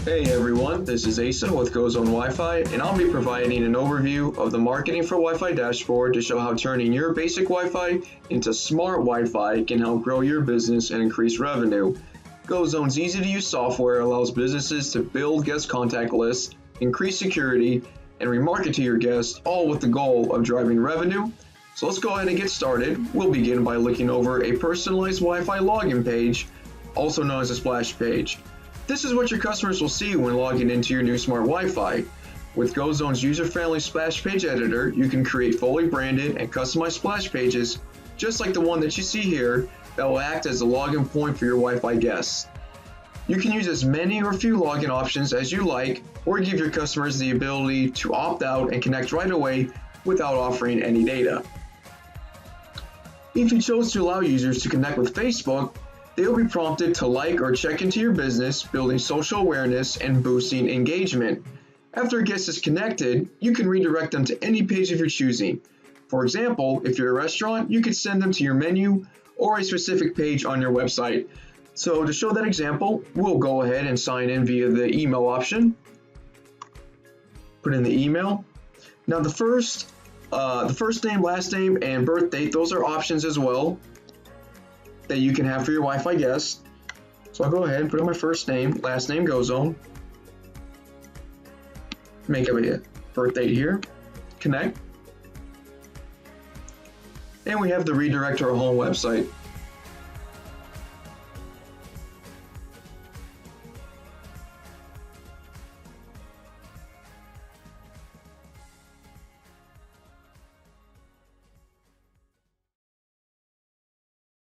Hey everyone, this is Asa with GoZone WiFi, and I'll be providing an overview of the Marketing4WiFi dashboard to show how turning your basic Wi-Fi into smart Wi-Fi can help grow your business and increase revenue. GoZone's easy-to-use software allows businesses to build guest contact lists, increase security, and remarket to your guests, all with the goal of driving revenue. So let's go ahead and get started. We'll begin by looking over a personalized Wi-Fi login page, also known as a splash page. This is what your customers will see when logging into your new smart Wi-Fi. With GoZone's user-friendly splash page editor, you can create fully branded and customized splash pages, just like the one that you see here, that will act as a login point for your Wi-Fi guests. You can use as many or few login options as you like, or give your customers the ability to opt out and connect right away without offering any data. If you chose to allow users to connect with Facebook, they will be prompted to like or check into your business, building social awareness and boosting engagement. After a guest is connected, you can redirect them to any page of your choosing. For example, if you're a restaurant, you could send them to your menu or a specific page on your website. So to show that example, we'll go ahead and sign in via the email option. Put in the email. Now the first name, last name, and birth date, those are options as well that you can have for your Wi-Fi guests. So I'll go ahead and put in my first name, last name, GoZone. Make up a birth date here, connect. And we have the redirect to our home website.